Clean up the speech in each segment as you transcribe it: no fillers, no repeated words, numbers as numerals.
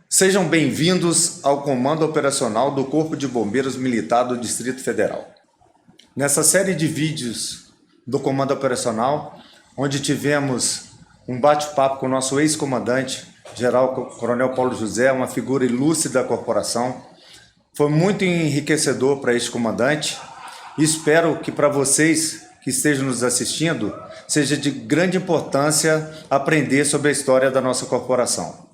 Sejam bem-vindos ao Comando Operacional do Corpo de Bombeiros Militar do Distrito Federal. Nessa série de vídeos do Comando Operacional, onde tivemos um bate-papo com o nosso ex-comandante, General Coronel Paulo José, uma figura ilustre da corporação, foi muito enriquecedor para este comandante e espero que para vocês que estejam nos assistindo, seja de grande importância aprender sobre a história da nossa corporação.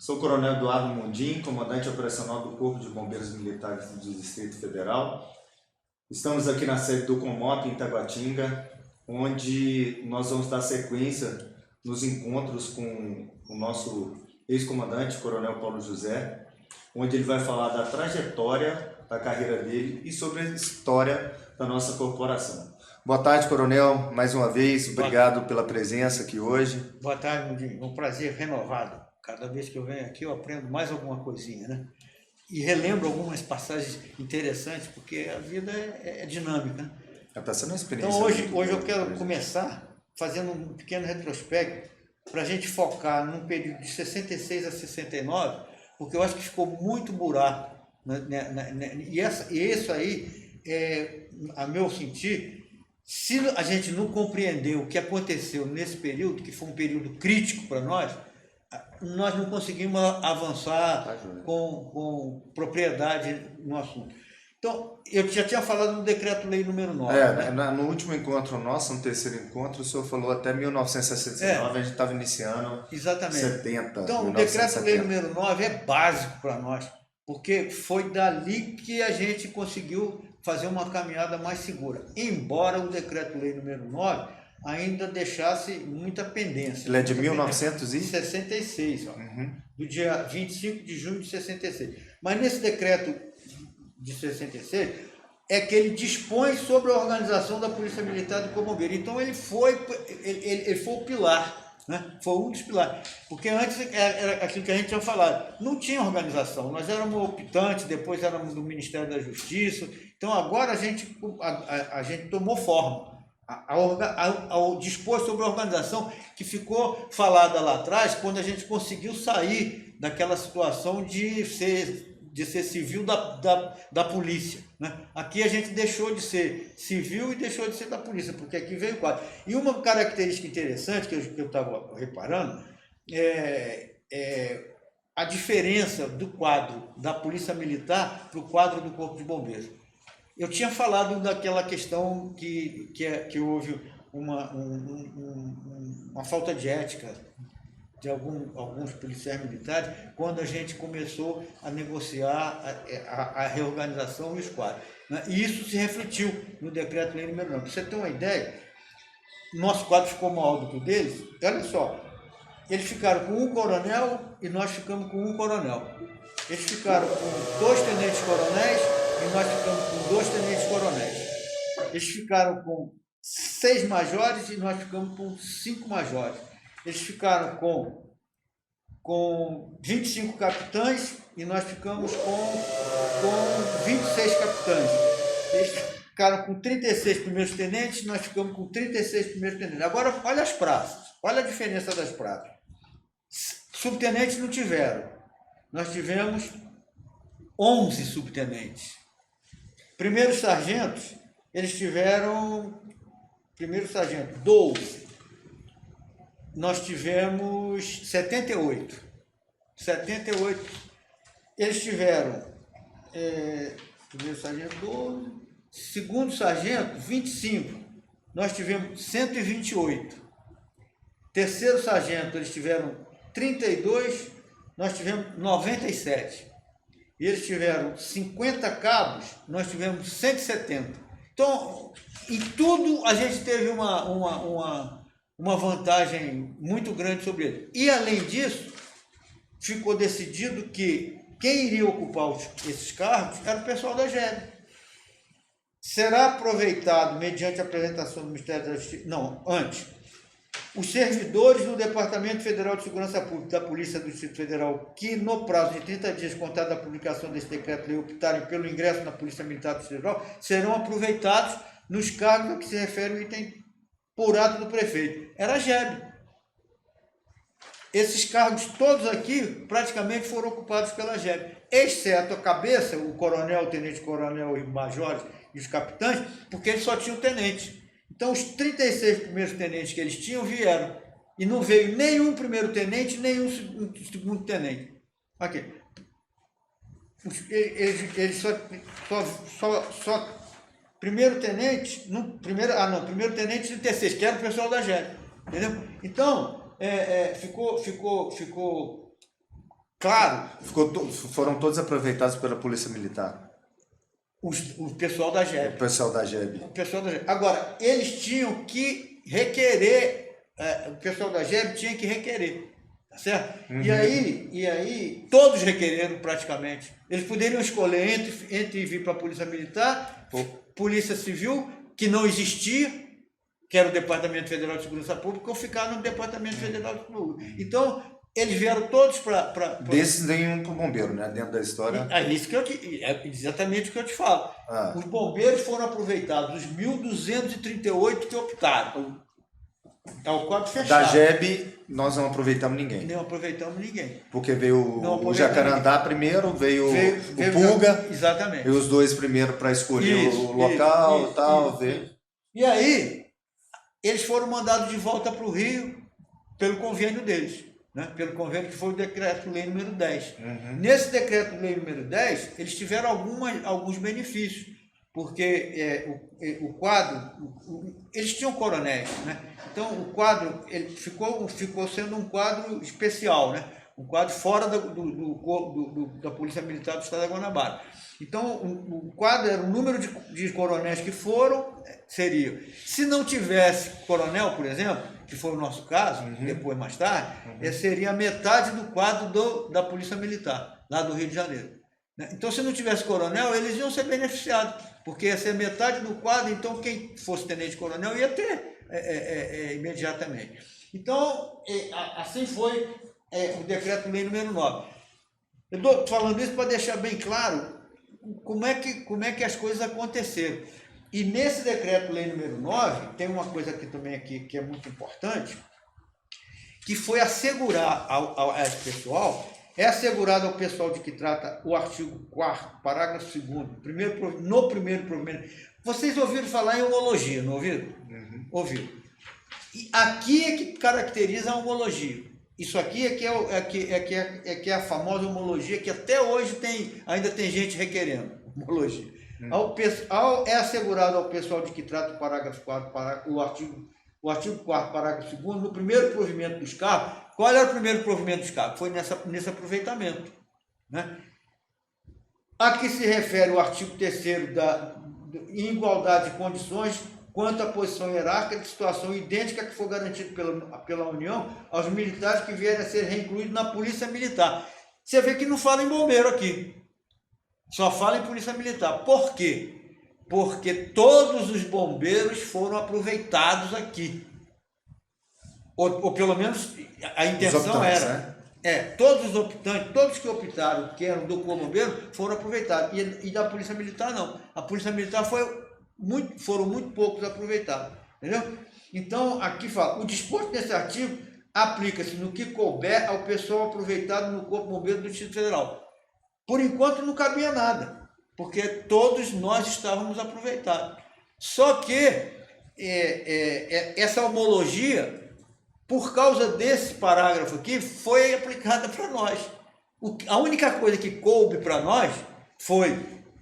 Sou o Coronel Eduardo Mundim, comandante operacional do Corpo de Bombeiros Militares do Distrito Federal. Estamos aqui na sede do Comop, em Taguatinga, onde nós vamos dar sequência nos encontros com o nosso ex-comandante, Coronel Paulo José, onde ele vai falar da trajetória da carreira dele e sobre a história da nossa corporação. Boa tarde, Coronel, mais uma vez, obrigado pela presença aqui hoje. Boa tarde, Mundim, um prazer renovado. Cada vez que eu venho aqui eu aprendo mais alguma coisinha, né? E relembro algumas passagens interessantes, porque a vida é dinâmica, né? Está sendo uma experiência. Então hoje eu quero começar fazendo um pequeno retrospecto para a gente focar num período de 66 a 69, porque eu acho que ficou muito buraco, e isso aí, a meu sentir, se a gente não compreender o que aconteceu nesse período, que foi um período crítico para nós não conseguimos avançar com propriedade no assunto. Então, eu já tinha falado no Decreto-Lei número 9. Né? No último encontro nosso, no terceiro encontro, o senhor falou até 1969, a gente estava iniciando. Exatamente. 70. Então, o Decreto-Lei número 9 é básico para nós, porque foi dali que a gente conseguiu fazer uma caminhada mais segura. Embora o Decreto-Lei número 9 ainda deixasse muita pendência. Ele é de 1966, do dia 25 de junho de 66. Mas nesse decreto de 66 é que ele dispõe sobre a organização da Polícia Militar do Corpo Bombeiro. Então ele foi o pilar, né? Foi um dos pilares. Porque antes era aquilo que a gente tinha falado, não tinha organização. Nós éramos optantes, depois éramos do Ministério da Justiça. Então agora a gente tomou forma. Ao dispor sobre a organização que ficou falada lá atrás, quando a gente conseguiu sair daquela situação de ser civil da polícia, né? Aqui a gente deixou de ser civil e deixou de ser da polícia, porque aqui veio o quadro. E uma característica interessante que eu estava reparando é a diferença do quadro da Polícia Militar para o quadro do Corpo de Bombeiros. Eu tinha falado daquela questão que houve uma falta de ética de alguns policiais militares quando a gente começou a negociar a reorganização e os quadros, né? E isso se refletiu no Decreto-Lei número 9. Para você ter uma ideia, nosso quadro ficou maior do que o deles. Olha só, eles ficaram com um coronel e nós ficamos com um coronel. Eles ficaram com 2 tenentes-coronéis e nós ficamos com 2 tenentes-coronéis. Eles ficaram com 6 majores e nós ficamos com 5 majores. Eles ficaram com 25 capitães e nós ficamos com 26 capitães. Eles ficaram com 36 primeiros tenentes e nós ficamos com 36 primeiros tenentes. Agora, olha as praças, olha a diferença das praças. Subtenentes não tiveram. Nós tivemos 11 subtenentes. Primeiros sargentos, eles tiveram, primeiro sargento, 12. Nós tivemos 78. 78. Eles tiveram, primeiro sargento, 12. Segundo sargento, 25. Nós tivemos 128. Terceiro sargento, eles tiveram 32. Nós tivemos 97. E eles tiveram 50 cabos, nós tivemos 170. Então, em tudo a gente teve uma vantagem muito grande sobre eles. E, além disso, ficou decidido que quem iria ocupar esses cargos era o pessoal da GEB. será aproveitado mediante a apresentação do Ministério da Justiça. Não, antes. Os servidores do Departamento Federal de Segurança Pública da Polícia do Distrito Federal que, no prazo de 30 dias contado da publicação desse decreto-lei, optarem pelo ingresso na Polícia Militar do Distrito Federal, serão aproveitados nos cargos a que se refere o item por ato do prefeito. Era a GEB. Esses cargos todos aqui praticamente foram ocupados pela GEB, exceto a cabeça, o coronel, o tenente-coronel e majores e os capitães, porque eles só tinham tenente. Então, os 36 primeiros tenentes que eles tinham vieram. E não veio nenhum primeiro tenente, nenhum segundo tenente. Aqui. Eles só primeiro tenente, primeiro tenente e 36, que era o pessoal da GEB. Entendeu? Então, ficou claro. Foram todos aproveitados pela Polícia Militar. O pessoal da GEB. O pessoal da GEB. O pessoal da GEB. Agora, eles tinham que requerer, o pessoal da GEB tinha que requerer, tá certo? Uhum. E aí, todos requereram praticamente. Eles poderiam escolher entre vir para a Polícia Militar, Polícia Civil, que não existia, que era o Departamento Federal de Segurança Pública, ou ficar no Departamento Federal de Segurança Pública. Então, eles vieram todos para... Desses nenhum para o bombeiro, né? Dentro da história. É exatamente o que eu te falo. Os bombeiros foram aproveitados, os 1.238 que optaram. É o quadro fechado. Da GEB, nós não aproveitamos ninguém. Não aproveitamos ninguém. Porque veio o Jacarandá primeiro, veio o Pulga. Exatamente. E os dois primeiro para escolher o local e tal. E aí, eles foram mandados de volta para o Rio pelo convênio deles. Né? Pelo convênio que foi o Decreto-Lei número 10. Uhum. Nesse Decreto-Lei número 10, eles tiveram alguns benefícios, porque o quadro, eles tinham coronéis, né? Então o quadro ele ficou sendo um quadro especial, né? Um quadro fora da Polícia Militar do Estado da Guanabara. Então o quadro era o número de coronéis que foram, seria, se não tivesse coronel, por exemplo, que foi o nosso caso, depois mais tarde, seria metade do quadro da Polícia Militar, lá do Rio de Janeiro. Então, se não tivesse coronel, eles iam ser beneficiados, porque ia ser metade do quadro, então quem fosse tenente-coronel ia ter imediatamente. Então, assim foi o Decreto-Lei número 9. Eu estou falando isso para deixar bem claro como é que as coisas aconteceram. E nesse Decreto-Lei número 9, tem uma coisa aqui também que é muito importante, que foi assegurar a esse pessoal, é assegurado ao pessoal de que trata o artigo 4º, parágrafo 2º, no primeiro provimento. Vocês ouviram falar em homologia, não ouviram? Uhum. Ouviram. E aqui é que caracteriza a homologia. Isso aqui é que é a famosa homologia, que até hoje ainda tem gente requerendo homologia. É assegurado ao pessoal de que trata o parágrafo 4, o artigo 4º, parágrafo 2º, no primeiro provimento dos carros. Qual era o primeiro provimento dos carros? Foi nesse aproveitamento. Né? A que se refere o artigo 3º da igualdade de condições quanto à posição hierárquica de situação idêntica que for garantida pela União aos militares que vierem a ser reincluídos na Polícia Militar. Você vê que não fala em bombeiro aqui. Só fala em Polícia Militar. Por quê? Porque todos os bombeiros foram aproveitados aqui. Ou pelo menos a intenção era. Né? Todos os optantes, todos que optaram, que eram do Corpo Bombeiro, foram aproveitados. E da Polícia Militar não. A Polícia Militar foram muito poucos aproveitados. Entendeu? Então, aqui fala, o disposto desse artigo aplica-se no que couber ao pessoal aproveitado no Corpo Bombeiro do Distrito Federal. Por enquanto não cabia nada, porque todos nós estávamos aproveitados. Só que essa homologia, por causa desse parágrafo aqui, foi aplicada para nós. A única coisa que coube para nós foi,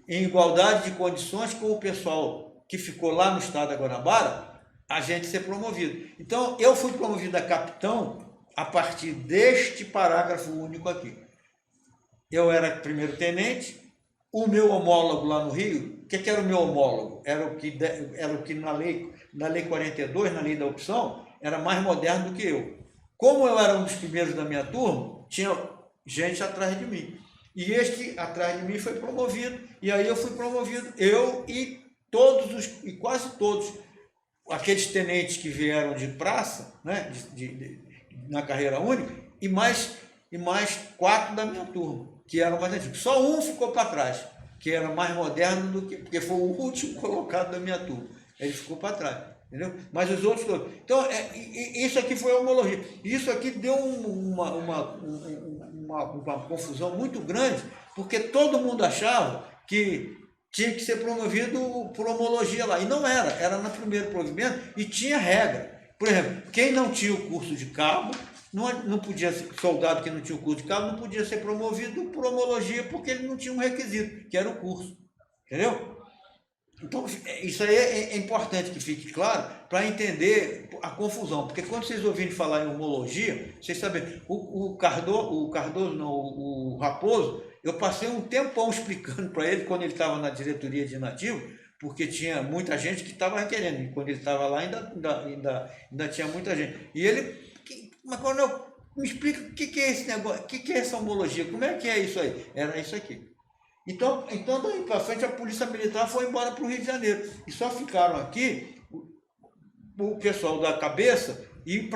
em igualdade de condições com o pessoal que ficou lá no estado da Guanabara, a gente ser promovido. Então, eu fui promovido a capitão a partir deste parágrafo único aqui. Eu era primeiro tenente, o meu homólogo lá no Rio, o que era o meu homólogo? Era o que na lei 42, na lei da opção, era mais moderno do que eu. Como eu era um dos primeiros da minha turma, tinha gente atrás de mim. E este atrás de mim foi promovido, e aí eu fui promovido, eu e e quase todos, aqueles tenentes que vieram de praça, né, na carreira única, e mais 4 da minha turma, que eram mais antigos. Só um ficou para trás, que era mais moderno do que, porque foi o último colocado da minha turma. Ele ficou para trás, entendeu? Mas os outros todos. Então, isso aqui foi a homologia. Isso aqui deu uma confusão muito grande, porque todo mundo achava que tinha que ser promovido por homologia lá. E não era no primeiro provimento e tinha regra. Por exemplo, quem não tinha o curso de cabo, não podia ser, soldado que não tinha o curso de cabo, não podia ser promovido por homologia, porque ele não tinha um requisito, que era o curso. Entendeu? Então, isso aí é importante que fique claro para entender a confusão, porque quando vocês ouvirem falar em homologia, vocês sabem, o Raposo, eu passei um tempão explicando para ele quando ele estava na diretoria de nativo, porque tinha muita gente que estava requerendo, e quando ele estava lá ainda tinha muita gente. E ele, mas quando me explica o que é esse negócio, o que é essa homologia, como é que é isso aí? Era isso aqui. Então daí para frente a Polícia Militar foi embora para o Rio de Janeiro. E só ficaram aqui o pessoal da cabeça e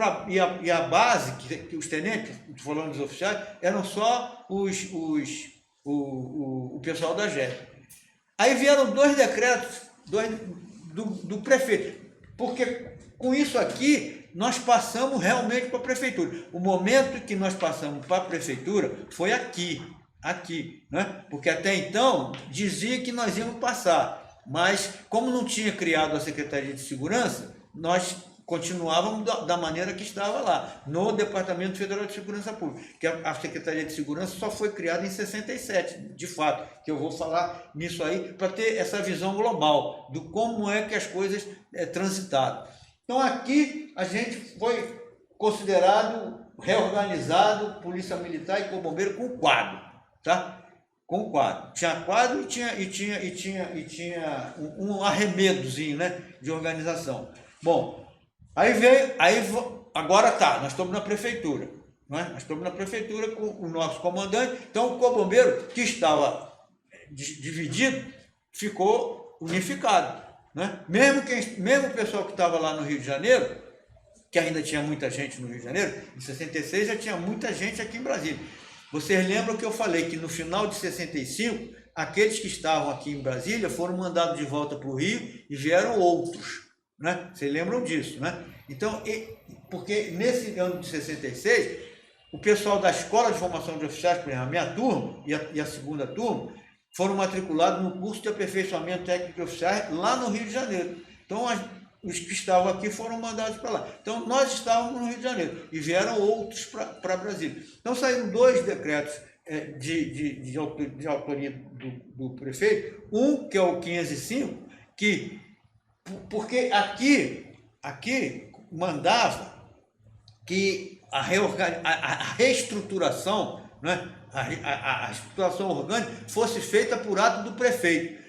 a base, que os tenentes, falando dos oficiais, eram só o pessoal da JEP. Aí vieram 2 decretos do prefeito, porque com isso aqui nós passamos realmente para a prefeitura. O momento que nós passamos para a prefeitura foi aqui, né? Porque até então dizia que nós íamos passar, mas como não tinha criado a Secretaria de Segurança, nós continuávamos da maneira que estava lá, no Departamento Federal de Segurança Pública, que a Secretaria de Segurança só foi criada em 67, de fato, que eu vou falar nisso aí, para ter essa visão global, do como é que as coisas transitaram. Então aqui a gente foi considerado, reorganizado, Polícia Militar e Corpo Bombeiro com quadro. Tá? Com quadro. Tinha quadro e tinha um arremedozinho, né, de organização. Bom, agora nós estamos na prefeitura, né? Nós estamos na prefeitura com o nosso comandante. Então o Corpo Bombeiro, que estava dividido, ficou unificado, né? Mesmo o pessoal que estava lá no Rio de Janeiro, que ainda tinha muita gente no Rio de Janeiro, em 66 já tinha muita gente aqui em Brasília. Vocês lembram que eu falei que no final de 65, aqueles que estavam aqui em Brasília foram mandados de volta para o Rio e vieram outros, né? Vocês lembram disso, né? Então, porque nesse ano de 66, o pessoal da Escola de Formação de Oficiais, por exemplo, a minha turma e a segunda turma, foram matriculados no curso de aperfeiçoamento técnico de oficiais lá no Rio de Janeiro. Então, os que estavam aqui foram mandados para lá. Então, nós estávamos no Rio de Janeiro e vieram outros para Brasília. Então, saíram 2 decretos de autoria do prefeito. Um, que é o 505, porque aqui mandava que a reestruturação, né, a estruturação orgânica fosse feita por ato do prefeito.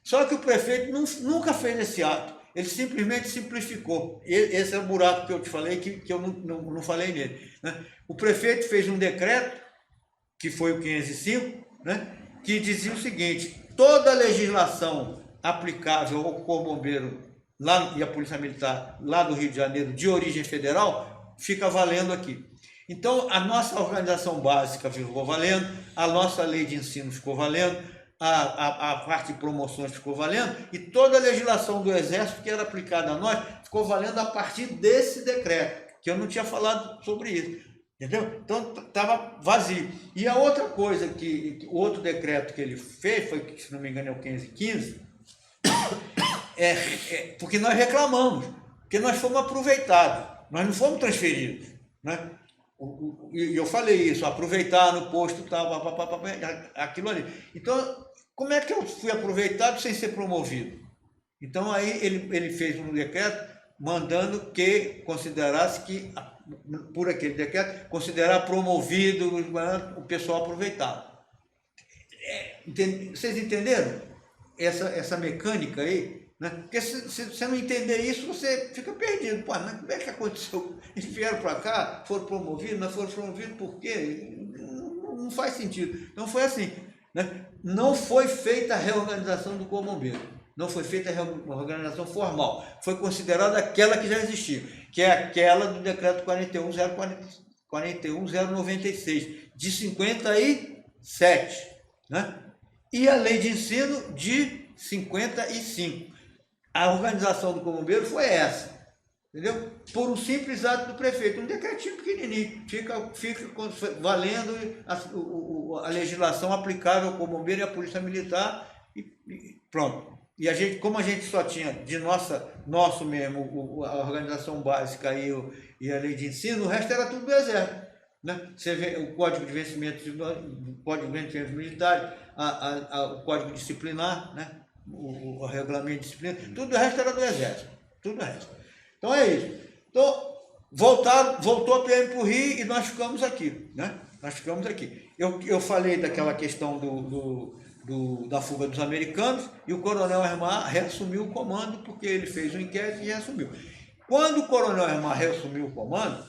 Só que o prefeito nunca fez esse ato. Ele simplesmente simplificou. Esse é o buraco que eu te falei, que eu não falei nele, né? O prefeito fez um decreto, que foi o 505, né, que dizia o seguinte: toda a legislação aplicável ao Corpo Bombeiro lá, e à Polícia Militar lá do Rio de Janeiro, de origem federal, fica valendo aqui. Então, a nossa organização básica ficou valendo, a nossa lei de ensino ficou valendo, a parte de promoções ficou valendo, e toda a legislação do Exército que era aplicada a nós ficou valendo a partir desse decreto, que eu não tinha falado sobre isso, entendeu? Então estava vazio. E a outra coisa, o outro decreto que ele fez, foi, se não me engano, é o 515, porque nós reclamamos, porque nós fomos aproveitados, nós não fomos transferidos, né? E eu falei isso, aproveitar no posto, aquilo ali. Então, como é que eu fui aproveitado sem ser promovido? Então, aí ele fez um decreto mandando que considerasse que, por aquele decreto, considerar promovido o pessoal aproveitado. Vocês entenderam essa mecânica aí? Né? Porque se você não entender isso, você fica perdido. Pô, mas como é que aconteceu? Eles vieram para cá, foram promovidos, mas foram promovidos por quê? Não faz sentido. Então foi assim, né? Não foi feita a reorganização do Corpo Bombeiro, não foi feita uma reorganização formal, foi considerada aquela que já existia, que é aquela do decreto 41.096, de 57, né? E a lei de ensino de 55. A organização do Corpo de Bombeiros foi essa, entendeu? Por um simples ato do prefeito, um decretinho pequenininho, fica valendo a legislação aplicável ao Corpo de Bombeiros e à Polícia Militar e pronto. E a gente, como a gente só tinha de nosso mesmo, a organização básica e a lei de ensino, o resto era tudo do Exército, né? Você vê o Código de Vencimentos Militares, o Código Disciplinar, né? O regulamento de disciplina, tudo o resto era do Exército, tudo o resto. Então é isso. Então, voltou a PM para o Rio e nós ficamos aqui, né? Nós ficamos aqui. Eu falei daquela questão da fuga dos americanos e o Coronel Hermar reassumiu o comando porque ele fez um inquérito e reassumiu. Quando o Coronel Hermar reassumiu o comando,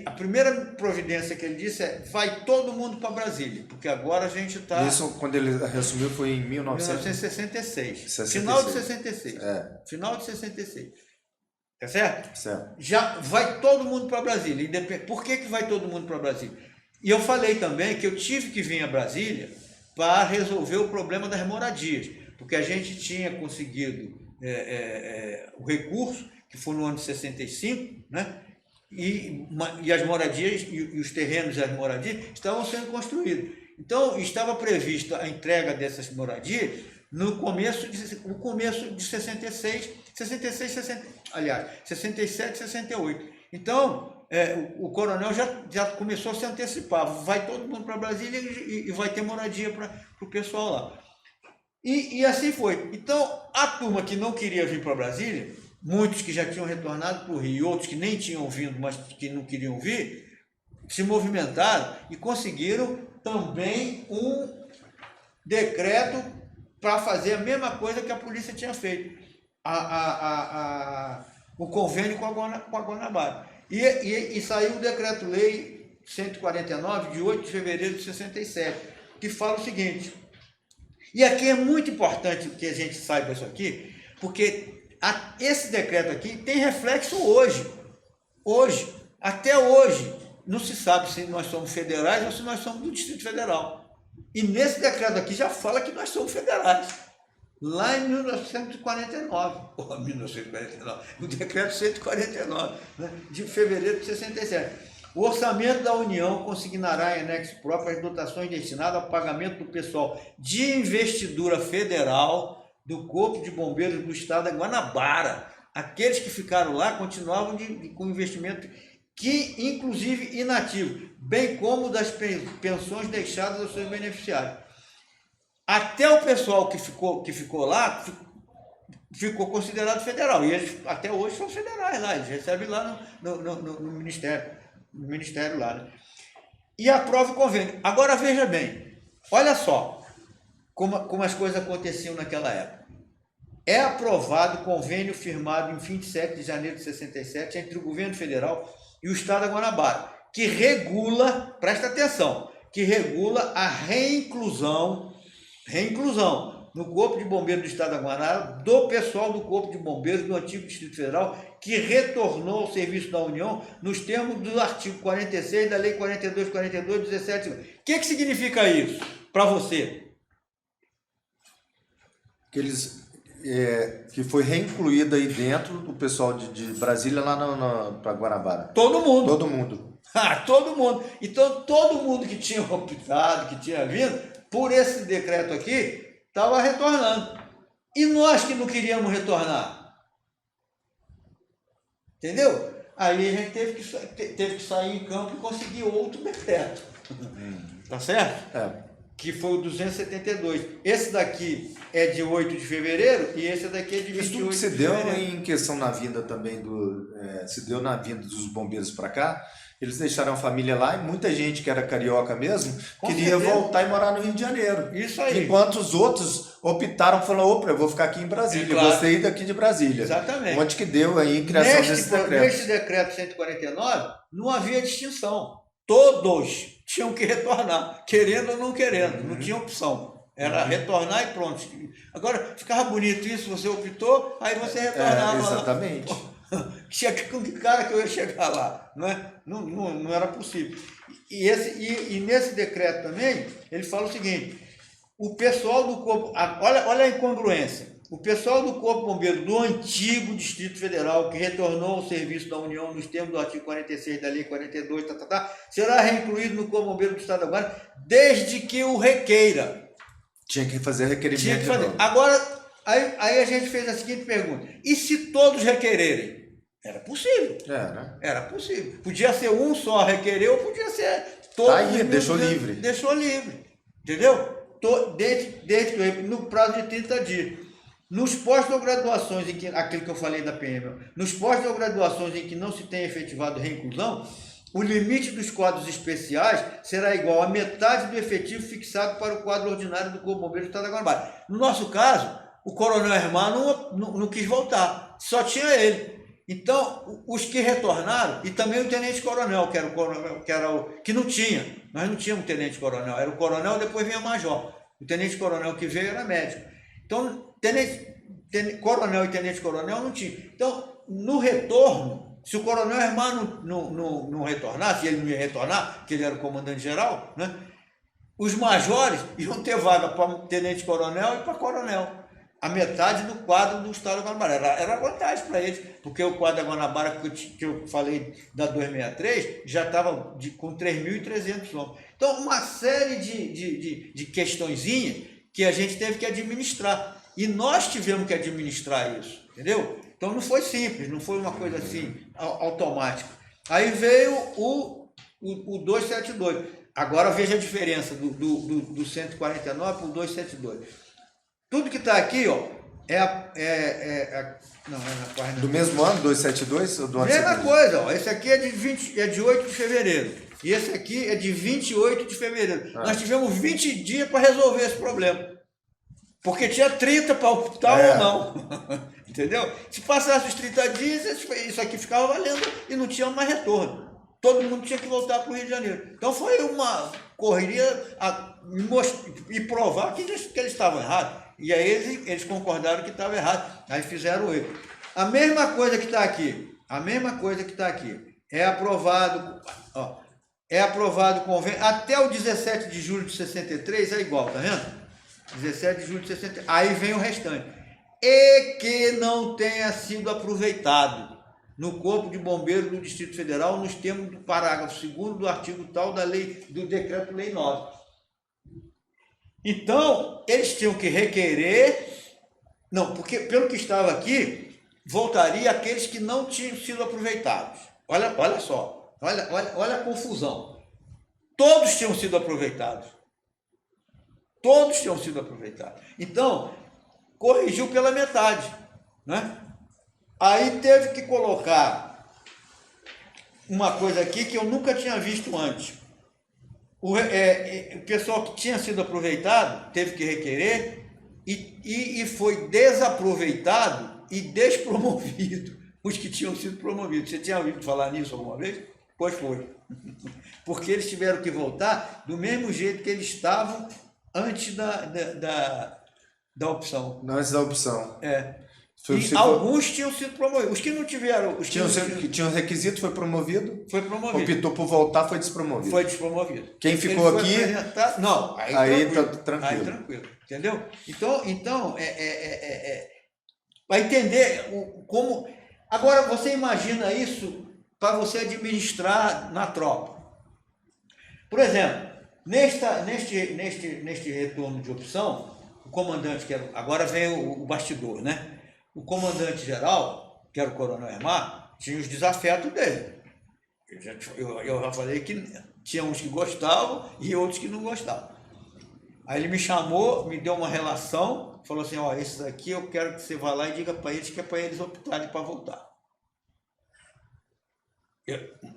a primeira providência que ele disse é: vai todo mundo para Brasília, porque agora a gente está... Isso, quando ele reassumiu, foi em 1966. Final de 66. Final de 66. Tá certo? Certo. Já vai todo mundo para Brasília. Por que vai todo mundo para Brasília? E eu falei também que eu tive que vir a Brasília para resolver o problema das moradias, porque a gente tinha conseguido o recurso, que foi no ano de 65, né? E as moradias, e os terrenos e as moradias estavam sendo construídos. Então, estava prevista a entrega dessas moradias no começo de 66, 67, 68. Então, o coronel já começou a se antecipar. Vai todo mundo para Brasília e vai ter moradia para o pessoal lá. E assim foi. Então, a turma que não queria vir para Brasília, muitos que já tinham retornado para o Rio e outros que nem tinham vindo, mas que não queriam vir, se movimentaram e conseguiram também um decreto para fazer a mesma coisa que a polícia tinha feito, o convênio com a Guanabara. E saiu o decreto-lei 149, de 8 de fevereiro de 67, que fala o seguinte, e aqui é muito importante que a gente saiba isso aqui, porque esse decreto aqui tem reflexo hoje. Hoje, até hoje, não se sabe se nós somos federais ou se nós somos do Distrito Federal. E nesse decreto aqui já fala que nós somos federais. Lá em 1949, o decreto 149, né, de fevereiro de 67. O orçamento da União consignará em anexo próprio as dotações destinadas ao pagamento do pessoal de investidura federal do Corpo de Bombeiros do Estado da Guanabara. Aqueles que ficaram lá continuavam com investimento que, inclusive, inativo, bem como das pensões deixadas aos seus beneficiários. Até o pessoal que ficou lá ficou considerado federal. E eles até hoje são federais lá, eles recebem lá no Ministério lá. Né? E aprova o convênio. Agora veja bem, olha só como as coisas aconteciam naquela época. É aprovado o convênio firmado em 27 de janeiro de 67 entre o governo federal e o Estado da Guanabara, que regula, presta atenção, que regula a reinclusão no Corpo de Bombeiros do Estado da Guanabara do pessoal do Corpo de Bombeiros do antigo Distrito Federal que retornou ao serviço da União nos termos do artigo 46 da Lei 42, 17. O que significa isso para você? Que foi reincluído aí dentro do pessoal de Brasília lá para Guanabara. Todo mundo. Todo mundo. Todo mundo. Então, todo mundo que tinha optado, que tinha vindo, por esse decreto aqui, estava retornando. E nós que não queríamos retornar? Entendeu? Aí a gente teve que sair em campo e conseguir outro decreto. Tá certo? Que foi o 272. Esse daqui é de 8 de fevereiro e esse daqui é de 28 Isso tudo que se deu em questão na vinda também se deu na vinda dos bombeiros para cá. Eles deixaram a família lá e muita gente que era carioca mesmo queria voltar e morar no Rio de Janeiro. Isso aí. Enquanto os outros optaram, falaram, opa, eu vou ficar aqui em Brasília, claro. Gostei daqui de Brasília. Exatamente. Onde que deu aí a criação desse decreto. Neste decreto 149, não havia distinção. Todos tinham que retornar, querendo ou não querendo, não tinha opção. Era retornar e pronto. Agora, ficava bonito isso, você optou, aí você retornava. Exatamente. Com que cara que eu ia chegar lá? Não era possível. E nesse decreto também, ele fala o seguinte, o pessoal do Corpo... Olha a incongruência. O pessoal do Corpo Bombeiro do antigo Distrito Federal, que retornou ao serviço da União nos termos do artigo 46 da Lei 42, será reincluído no Corpo Bombeiro do Estado agora, desde que o requeira. Tinha que fazer requerimento. Tinha que fazer. Agora, aí a gente fez a seguinte pergunta. E se todos requererem? Era possível. Era possível. Podia ser um só requerer ou podia ser todos. Tá aí, deixou livre. Deixou livre. Entendeu? Desde no prazo de 30 dias. Nos pós-graduações, aquilo que eu falei da PM, nos pós-graduações em que não se tem efetivado reinclusão, o limite dos quadros especiais será igual à metade do efetivo fixado para o quadro ordinário do Corpo Bombeiro do Estado da Guanabara. No nosso caso, o coronel Hermano não quis voltar, só tinha ele. Então, os que retornaram, e também o tenente-coronel, que não tinha, nós não tínhamos tenente-coronel, era o coronel, depois vinha major. O tenente-coronel que veio era médico. Então, coronel e tenente-coronel não tinha. Então, no retorno, se o coronel Hermano não retornasse, ele não ia retornar, porque ele era o comandante-geral, né? Os majores iam ter vaga para tenente-coronel e para coronel. A metade do quadro do Estado da Guanabara. Era vantagem para eles, porque o quadro da Guanabara, que eu falei da 263, já estava com 3.300 homens. Então, uma série de questõezinhas que a gente teve que administrar. E nós tivemos que administrar isso, entendeu? Então, não foi simples, não foi uma coisa assim, automática. Aí veio o 272. Agora, veja a diferença do 149 para o 272. Tudo que está aqui, ó, do mesmo ano, 272? Ou do ano mesma seguinte? coisa, ó. Esse aqui é de 8 de fevereiro. E esse aqui é de 28 de fevereiro. Nós tivemos 20 dias para resolver esse problema. Porque tinha 30 para optar ou não. Entendeu? Se passasse os 30 dias, isso aqui ficava valendo e não tinha mais retorno. Todo mundo tinha que voltar para o Rio de Janeiro. Então foi uma correria e provar que eles estavam errados. E aí eles concordaram que estava errado. Aí fizeram o erro. A mesma coisa que está aqui. É aprovado, ó, o convênio. Até o 17 de julho de 63 é igual, tá vendo? 17 de julho de 63. Aí vem o restante. E que não tenha sido aproveitado no Corpo de Bombeiros do Distrito Federal nos termos do parágrafo 2º do artigo tal da lei, do Decreto-Lei 9. Então, eles tinham que requerer, não, porque pelo que estava aqui, voltaria aqueles que não tinham sido aproveitados. Olha só, olha a confusão. Todos tinham sido aproveitados. Então, corrigiu pela metade, né? Aí teve que colocar uma coisa aqui que eu nunca tinha visto antes. O pessoal que tinha sido aproveitado teve que requerer e foi desaproveitado e despromovido os que tinham sido promovidos. Você tinha ouvido falar nisso alguma vez? Pois foi. Porque eles tiveram que voltar do mesmo jeito que eles estavam antes da opção. Antes da opção. Alguns tinham sido promovidos. Os que não tiveram... Tinham requisito, foi promovido. Optou por voltar, foi despromovido. Quem ficou aqui... Não, aí tranquilo. Aí tranquilo. Entendeu? Então vai entender como... Agora, você imagina isso para você administrar na tropa. Por exemplo, neste retorno de opção, o comandante, agora vem o bastidor, né? O comandante-geral, que era o coronel Hermar, tinha os desafetos dele. Eu já falei que tinha uns que gostavam e outros que não gostavam. Aí ele me chamou, me deu uma relação, falou assim, ó, esses aqui eu quero que você vá lá e diga para eles que é para eles optarem para voltar.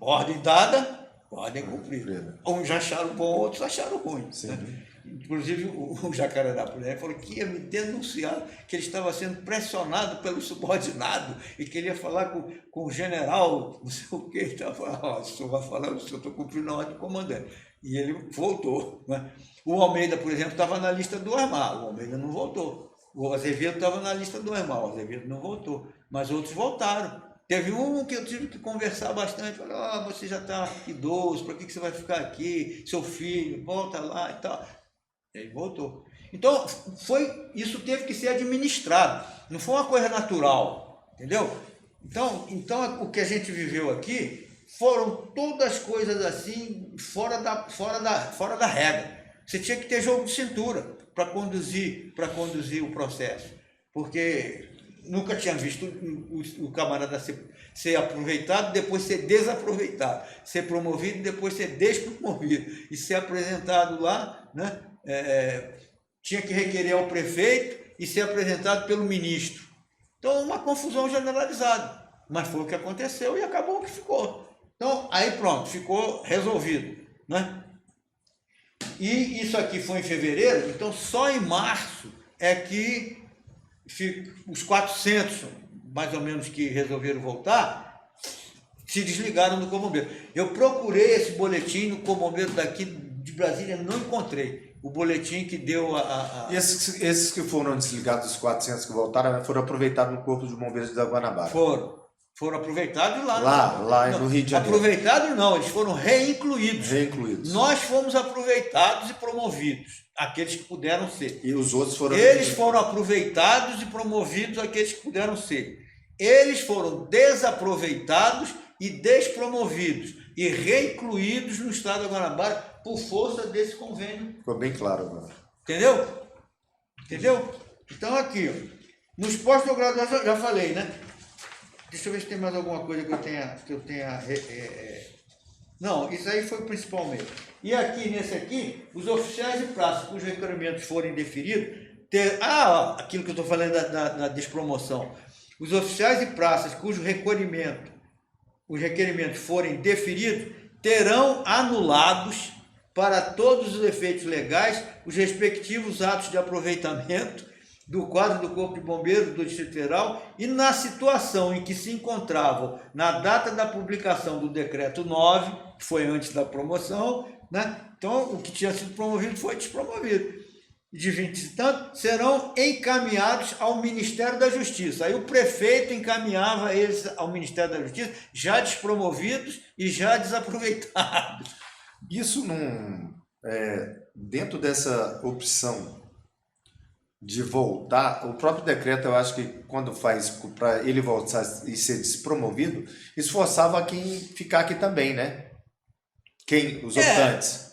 Ordem dada, ordem cumprida. Uns acharam bom, outros acharam ruim. Né? Inclusive o Jacarandá, por exemplo, falou que ia me denunciar que ele estava sendo pressionado pelo subordinado e que ele ia falar com o general, não sei o que, ele estava falando, o senhor vai falar, o senhor está cumprindo a ordem do comandante. E ele voltou, né? O Almeida, por exemplo, estava na lista do Osmar, o Almeida não voltou. O Azevedo estava na lista do Osmar, o Azevedo não voltou. Mas outros voltaram. Teve um que eu tive que conversar bastante, falou, você já está idoso, para que você vai ficar aqui? Seu filho, volta lá e tal. Ele voltou. Então, isso teve que ser administrado, não foi uma coisa natural, entendeu? Então o que a gente viveu aqui foram todas coisas assim, fora da regra. Você tinha que ter jogo de cintura para conduzir o processo, porque nunca tinha visto o camarada ser aproveitado, depois ser desaproveitado, ser promovido, depois ser despromovido, e ser apresentado lá, né? Tinha que requerer ao prefeito e ser apresentado pelo ministro. Então, uma confusão generalizada, mas foi o que aconteceu e acabou o que ficou. Então, aí pronto, ficou resolvido, né? E isso aqui foi em fevereiro, então só em março é que os 400, mais ou menos, que resolveram voltar, se desligaram do Corpo Bombeiro. Eu procurei esse boletim no Corpo Bombeiro daqui de Brasília, não encontrei. O boletim que deu Esses que foram desligados, os 400 que voltaram, foram aproveitados no Corpo de Bombeiros da Guanabara. Foram aproveitados lá. Lá no Rio de Janeiro. Aproveitados não, eles foram reincluídos. Nós fomos aproveitados e promovidos, aqueles que puderam ser. E os outros foram... Eles foram aproveitados e promovidos, aqueles que puderam ser. Eles foram desaproveitados e despromovidos e reincluídos no estado da Guanabara por força desse convênio. Ficou bem claro agora. Entendeu? Então aqui, ó, nos pós-graduação, já falei, né? Deixa eu ver se tem mais alguma coisa que eu tenha... Não, isso aí foi o principal mesmo. E aqui, nesse aqui, os oficiais de praça cujos requerimentos forem deferidos... aquilo que eu estou falando da despromoção. Os oficiais de praças cujos os requerimentos forem deferidos terão anulados, para todos os efeitos legais, os respectivos atos de aproveitamento do quadro do Corpo de Bombeiros do Distrito Federal e na situação em que se encontravam na data da publicação do Decreto 9, que foi antes da promoção, né? Então, o que tinha sido promovido foi despromovido. De 20 e tanto, serão encaminhados ao Ministério da Justiça. Aí o prefeito encaminhava eles ao Ministério da Justiça, já despromovidos e já desaproveitados. Isso não... dentro dessa opção de voltar, o próprio decreto, eu acho que quando faz para ele voltar e ser despromovido, esforçava quem ficar aqui também, né? Os optantes.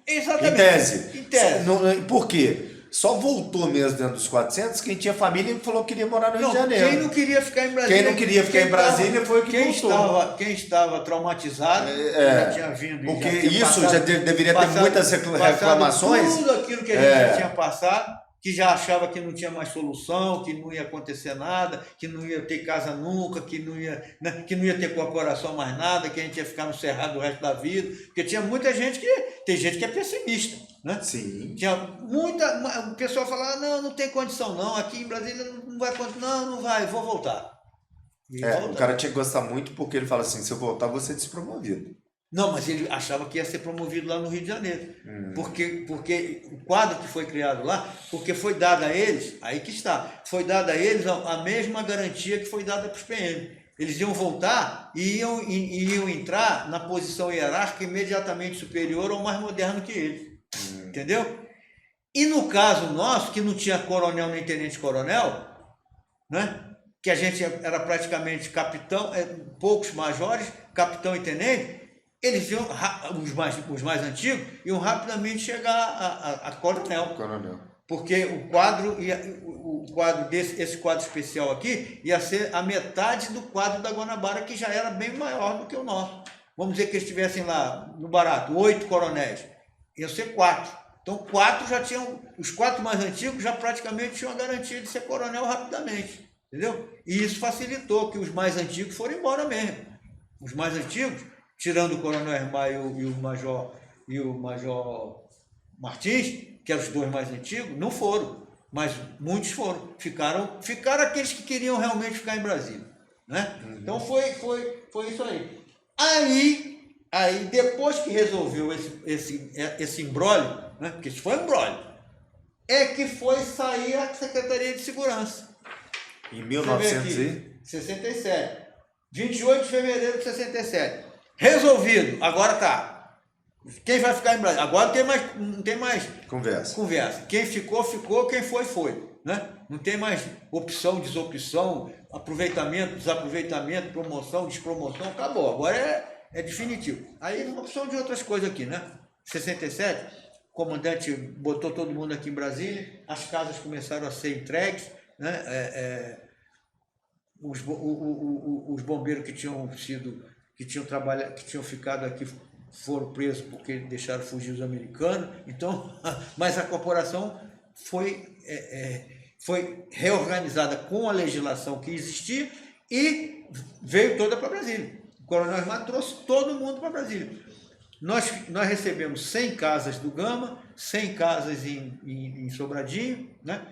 Exatamente. Em tese. Por quê? Só voltou mesmo dentro dos 400 quem tinha família e falou que queria morar no Rio de Janeiro. Quem não queria ficar em Brasília. Quem não queria ficar em Brasília foi que voltou. Quem estava traumatizado já tinha vindo. Porque isso já deveria ter muitas reclamações. Tudo aquilo que a gente já tinha passado, que já achava que não tinha mais solução, que não ia acontecer nada, que não ia ter casa nunca, que não ia ter corporação mais nada, que a gente ia ficar no cerrado o resto da vida. Porque tinha muita gente tem gente que é pessimista, né? Sim. Tinha o pessoal falava, não tem condição não, aqui em Brasília não vai acontecer, não vai, vou voltar. O cara tinha que gostar muito porque ele fala assim, se eu voltar, vou ser despromovido. Não, mas ele achava que ia ser promovido lá no Rio de Janeiro. Porque o quadro que foi criado lá, porque foi dado a eles, aí que está, foi dado a eles a mesma garantia que foi dada para os PM. Eles iam voltar e iam entrar na posição hierárquica imediatamente superior ou mais moderno que eles. Entendeu? E no caso nosso, que não tinha coronel nem tenente-coronel, né? Que a gente era praticamente capitão, poucos majores, capitão e tenente, eles iam, os mais antigos, iam rapidamente chegar a coronel. Porque esse quadro especial aqui ia ser a metade do quadro da Guanabara, que já era bem maior do que o nosso. Vamos dizer que eles estivessem lá no barato, 8 coronéis, iam ser 4. Então 4 já tinham, os 4 mais antigos já praticamente tinham a garantia de ser coronel rapidamente. Entendeu? E isso facilitou que os mais antigos foram embora mesmo. Os mais antigos, tirando o coronel Hermai e o major Martins, que eram os 2 mais antigos, não foram, mas muitos foram. Ficaram aqueles que queriam realmente ficar em Brasília, né? Então foi isso aí. Aí Aí, depois que resolveu esse imbróglio, né, porque isso foi um imbróglio, é que foi sair a Secretaria de Segurança. Em Você vê aqui, 67. 28 de fevereiro de 67. Resolvido. Agora tá. Quem vai ficar em Brasília? Agora não tem mais conversa. Quem ficou, ficou. Quem foi, foi. Né? Não tem mais opção, desopção, aproveitamento, desaproveitamento, promoção, despromoção. Acabou. Agora é definitivo. Aí uma opção de outras coisas aqui, né? 67, o comandante botou todo mundo aqui em Brasília, as casas começaram a ser entregues, né? Os bombeiros que tinham ficado aqui foram presos porque deixaram fugir os americanos. Então, mas a corporação foi reorganizada com a legislação que existia e veio toda para Brasília. O Coronel Armado trouxe todo mundo para Brasília. Nós recebemos 100 casas do Gama, 100 casas em Sobradinho, né?